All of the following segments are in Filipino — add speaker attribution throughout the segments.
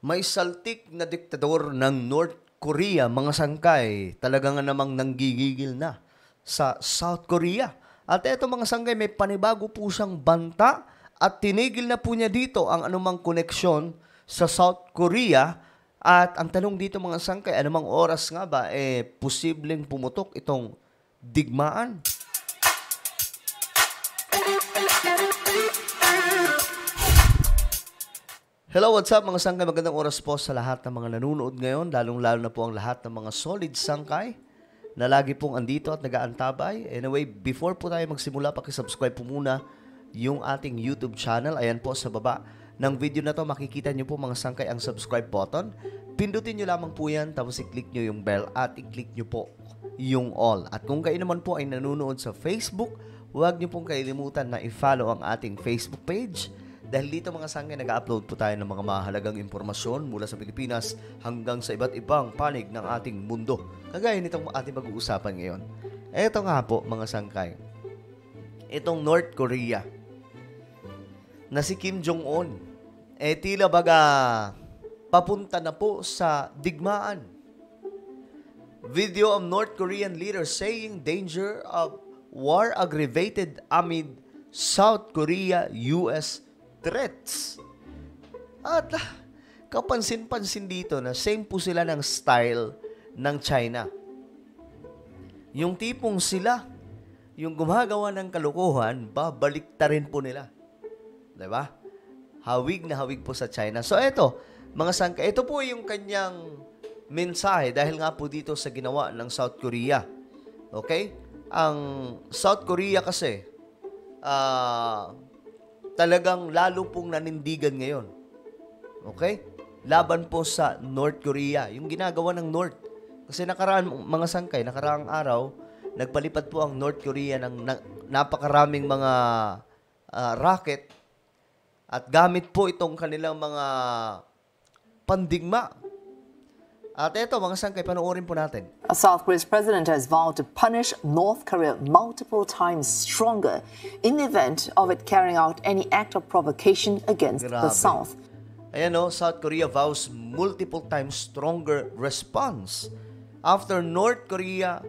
Speaker 1: May saltik na diktador ng North Korea, mga sangkay, talaga nga namang nanggigigil na sa South Korea. At eto mga sangkay, may panibago po siyang banta at tinigil na po niya dito ang anumang koneksyon sa South Korea. At ang tanong dito mga sangkay, anumang oras nga ba posibleng pumutok itong digmaan? Hello, what's up mga sangkay? Magandang oras po sa lahat ng mga nanonood ngayon, lalong-lalo na po ang lahat ng mga solid sangkay na lagi pong andito at nag-aantabay. Anyway, before po tayo magsimula, pakisubscribe po muna yung ating YouTube channel. Ayan po sa baba ng video na to, makikita nyo po mga sangkay ang subscribe button. Pindutin nyo lamang po yan, tapos i-click nyo yung bell at i-click nyo po yung all. At kung kayo naman po ay nanonood sa Facebook, huwag nyo pong kailimutan na i-follow ang ating Facebook page. Dahil dito mga sangkay, nag-upload po tayo ng mga mahalagang impormasyon mula sa Pilipinas hanggang sa iba't ibang panig ng ating mundo. Kagaya nitong ating pag-uusapan ngayon. Eto nga po mga sangkay, itong North Korea na si Kim Jong-un, tila baga papunta na po sa digmaan. Video of North Korean leader saying danger of war aggravated amid South Korea-US threats. At kapansin-pansin dito na same po sila ng style ng China. Yung tipong sila, yung gumagawa ng kalokohan, babaliktarin po nila. Diba? Hawig na hawig po sa China. So eto, mga sangkay, ito po yung kanyang mensahe dahil nga po dito sa ginawa ng South Korea. Okay? Ang South Korea kasi, talagang lalo pong nanindigan ngayon. Okay? Laban po sa North Korea. Yung ginagawa ng North. Kasi mga sangkay, nakaraang araw, nagpalipad po ang North Korea ng napakaraming mga rocket at gamit po itong kanilang mga pandigma. At eto, mga sangkay, panoorin po natin.
Speaker 2: South Korea's president has vowed to punish North Korea multiple times stronger in the event of it carrying out any act of provocation against the South.
Speaker 1: Ayan o, South Korea vows multiple times stronger response after North Korea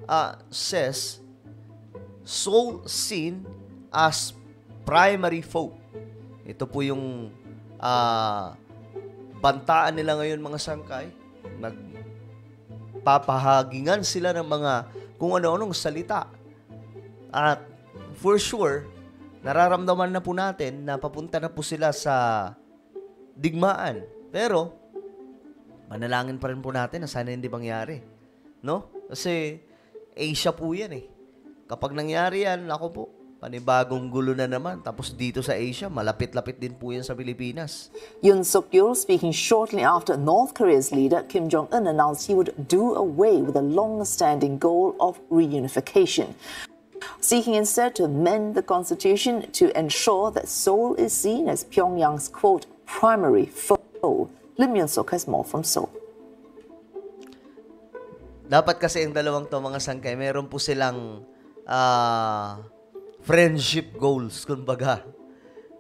Speaker 1: says Seoul seen as primary foe. Ito po yung bantaan nila ngayon mga sangkay. Papahagingan sila ng mga kung ano-anong salita. At for sure, nararamdaman na po natin na papunta na po sila sa digmaan. Pero, manalangin pa rin po natin na sana hindi mangyari. No? Kasi, Asia po yan eh. Kapag nangyari yan, ako po, panibagong gulo na naman. Tapos dito sa Asia, malapit-lapit din po yan sa Pilipinas.
Speaker 2: Yoon Suk-yeol speaking shortly after North Korea's leader Kim Jong-un announced he would do away with the long-standing goal of reunification, seeking instead to amend the constitution to ensure that Seoul is seen as Pyongyang's, quote, primary foe. Lim Yun-suk has more from Seoul.
Speaker 1: Dapat kasi ang dalawang to mga sangkay, meron po silang friendship goals, kumbaga.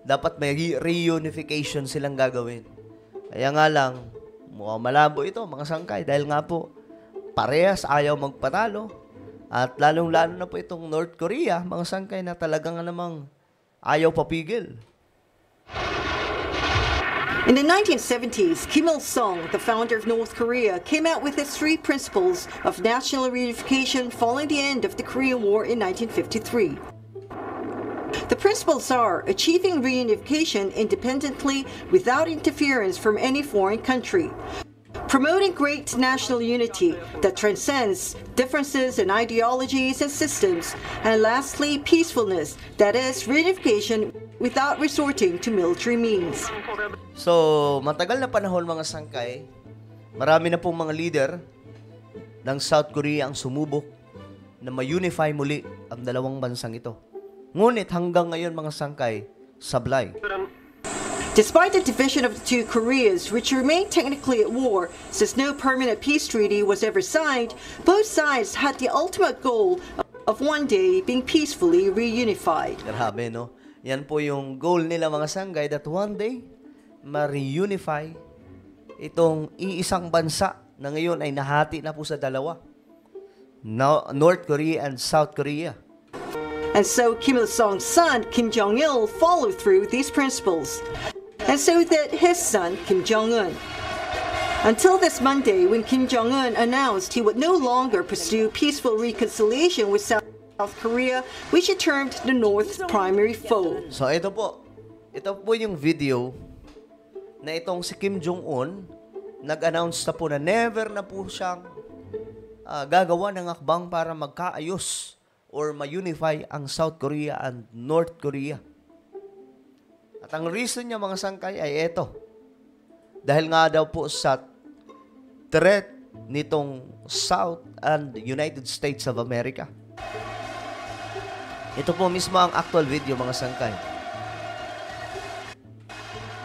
Speaker 1: Dapat may reunification silang gagawin. Kaya nga lang, mukhang malabo ito, mga sangkay, dahil nga po, parehas ayaw magpatalo. At lalong-lalo na po itong North Korea, mga sangkay, na talagang namang ayaw papigil.
Speaker 3: In the 1970s, Kim Il-sung, the founder of North Korea, came out with his 3 principles of national reunification following the end of the Korean War in 1953. The principles are achieving reunification independently without interference from any foreign country, promoting great national unity that transcends differences in ideologies and systems, and lastly, peacefulness, that is, reunification without resorting to military means.
Speaker 1: So, matagal na panahon mga sangkay, marami na pong mga leader ng South Korea ang sumubok na ma-unify muli ang dalawang bansang ito. Ngunit hanggang ngayon mga sangkay, sablay.
Speaker 3: Despite the division of the two Koreas, which remain technically at war since no permanent peace treaty was ever signed, both sides had the ultimate goal of one day being peacefully reunified.
Speaker 1: Grabe, no? Yan po yung goal nila mga sangkay, that one day, ma-reunify itong iisang bansa na ngayon ay nahati na po sa dalawa. North Korea and South Korea.
Speaker 3: And so Kim Il-sung's son, Kim Jong-il, followed through these principles. And so did his son, Kim Jong-un. Until this Monday, when Kim Jong-un announced he would no longer pursue peaceful reconciliation with South Korea, which he termed the North's primary foe.
Speaker 1: So ito po yung video na itong si Kim Jong-un nag-announce na po na never na po siyang gagawa ng akbang para magkaayos or ma-unify ang South Korea and North Korea. At ang reason niya mga sangkay ay ito. Dahil nga daw po sa threat nitong South and United States of America. Ito po mismo ang actual video mga sangkay.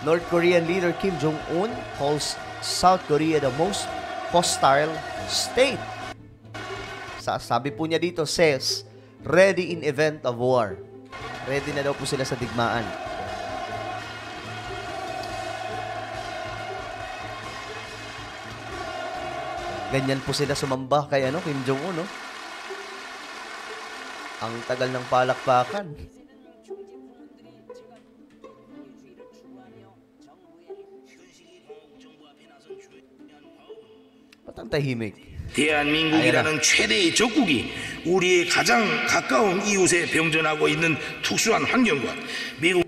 Speaker 1: North Korean leader Kim Jong-un calls South Korea the most hostile state. Sabi po niya dito, says, ready in event of war. Ready na daw po sila sa digmaan. Ganyan po sila sumamba kay Kim Jong-un, no? Ang tagal ng palakpakan. Ba't ang tahimik?
Speaker 4: 대한민국이라는 최대의 적국이 우리의 가장 가까운 이웃에 병존하고 있는 특수한 환경과 미국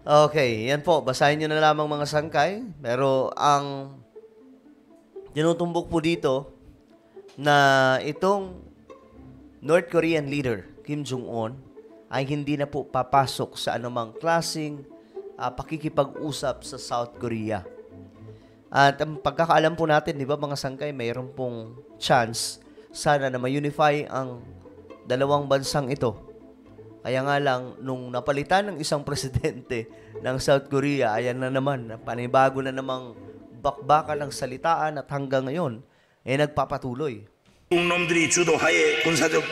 Speaker 1: Okay, yan po. Basahin nyo na lamang mga sangkay. Pero ang tinutumbok po dito na itong North Korean leader, Kim Jong-un, ay hindi na po papasok sa anumang klaseng pakikipag-usap sa South Korea. At ang pagkakaalam po natin, di ba mga sangkay, mayroon pong chance sana na ma-unify ang dalawang bansang ito. Kaya nga lang, nung napalitan ng isang presidente ng South Korea, ayan na naman, panibago na namang bakbakan ng salitaan at hanggang ngayon, nagpapatuloy.
Speaker 4: 놈들이 주도하에 군사적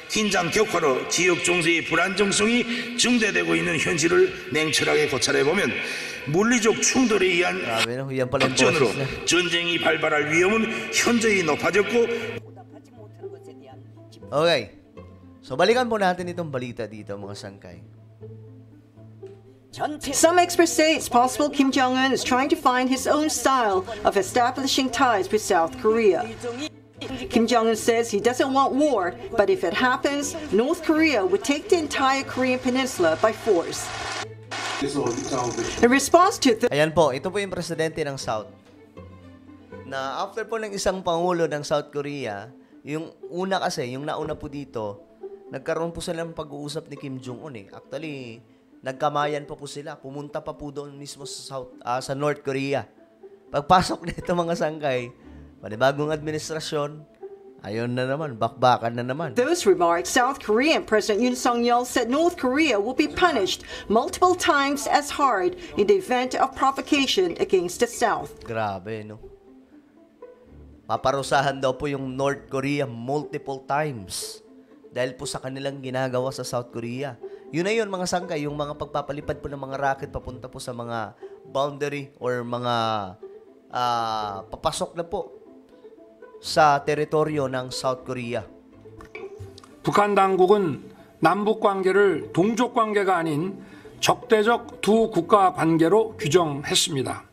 Speaker 4: 긴장 격화로 지역 정세의 불안정성이 증대되고 있는 현실을 냉철하게 고찰해보면 물리적 충돌에 의한 확전으로 전쟁이 발발할 위험은 현저히 높아졌고
Speaker 1: Okay. So, balikan po natin itong balita dito, mga sangkay.
Speaker 3: Some experts say it's possible Kim Jong-un is trying to find his own style of establishing ties with South Korea. Kim Jong-un says he doesn't want war, but if it happens, North Korea would take the entire Korean peninsula by force. In response to
Speaker 1: Ayan po, ito po yung presidente ng South. Na after po ng isang pangulo ng South Korea, yung una kasi, yung nauna po dito, nagkaroon po sila ng pag-uusap ni Kim Jong-un. Actually, nagkamayan pa po sila. Pumunta pa po doon mismo sa North Korea. Pagpasok nito mga sangkay, panibagong administrasyon, ayun na naman, bakbakan na naman.
Speaker 3: those remarks, South Korean President Yoon Suk-yeol said North Korea will be punished multiple times as hard in the event of provocation against the South.
Speaker 1: Grabe, no? Paparusahan daw po yung North Korea multiple times dahil po sa kanilang ginagawa sa South Korea. Yun na yun, mga sangkay, yung mga pagpapalipad po ng mga rocket papunta po sa mga boundary or mga papasok na po sa teritoryo ng South Korea.
Speaker 5: 북한 당국은 남북 관계를 동족 관계가 아닌 적대적 두 국가 관계로 규정했습니다.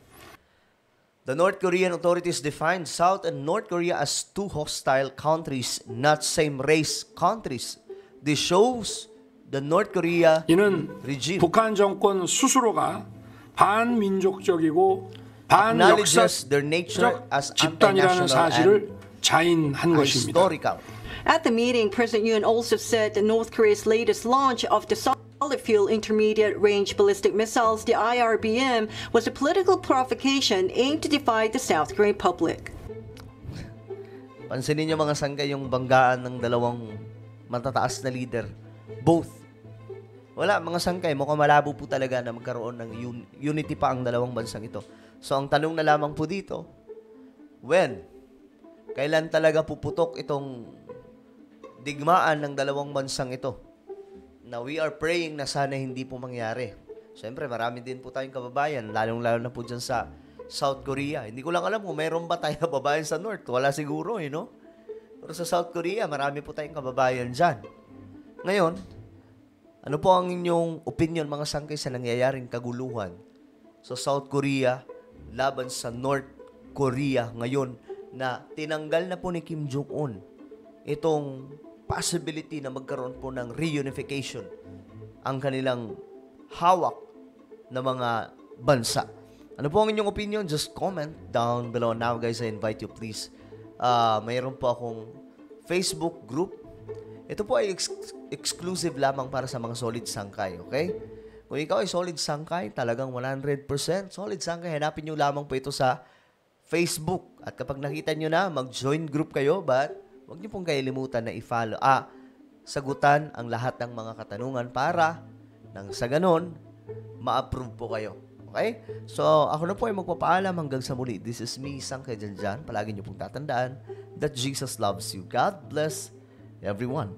Speaker 1: The North Korean authorities defined South and North Korea as two hostile countries, not same-race countries. This shows the North Korea
Speaker 5: 이는
Speaker 1: regime
Speaker 5: 북한 정권 스스로가 반민족적이고
Speaker 1: acknowledges their nature
Speaker 5: 반역사적
Speaker 1: as
Speaker 5: 집단이라는
Speaker 1: anti-national
Speaker 5: 사실을
Speaker 1: and
Speaker 5: 자인한 것입니다.
Speaker 1: historical.
Speaker 3: At the meeting, President Yoon also said that North Korea's latest launch of the solid-fuel intermediate-range ballistic missiles, the IRBM, was a political provocation aimed to divide the South Korean public.
Speaker 1: Pansinin niyo mga sangkay yung banggaan ng dalawang matataas na leader. Both. Wala, mga sangkay, mukhang malabo po talaga na magkaroon ng unity pa ang dalawang bansang ito. So, ang tanong na lamang po dito, when? Kailan talaga puputok itong digmaan ng dalawang bansang ito? Na we are praying na sana hindi po mangyari. Siyempre, marami din po tayong kababayan, lalong-lalo na po dyan sa South Korea. Hindi ko lang alam kung mayroon ba tayong kababayan sa North. Wala siguro, no? Pero sa South Korea, marami po tayong kababayan dyan. Ngayon, ano po ang inyong opinion, mga sangkay, sa nangyayaring kaguluhan sa South Korea laban sa North Korea ngayon na tinanggal na po ni Kim Jong-un itong possibility na magkaroon po ng reunification ang kanilang hawak na mga bansa. Ano po ang inyong opinion? Just comment down below. Now guys, I invite you please. Mayroon po akong Facebook group. Ito po ay exclusive lamang para sa mga solid sangkay, okay? Kung ikaw ay solid sangkay, talagang 100% solid sangkay, hanapin nyo lamang po ito sa Facebook. At kapag nakita nyo na, mag-join group kayo, but huwag nyo pong kailimutan na i-follow. Sagutan ang lahat ng mga katanungan para nang sa ganon, ma-approve po kayo. Okay? So, ako na po ay magpapaalam hanggang sa muli. This is me, Sangkay Janjan. Palagi nyo pong tatandaan that Jesus loves you. God bless everyone.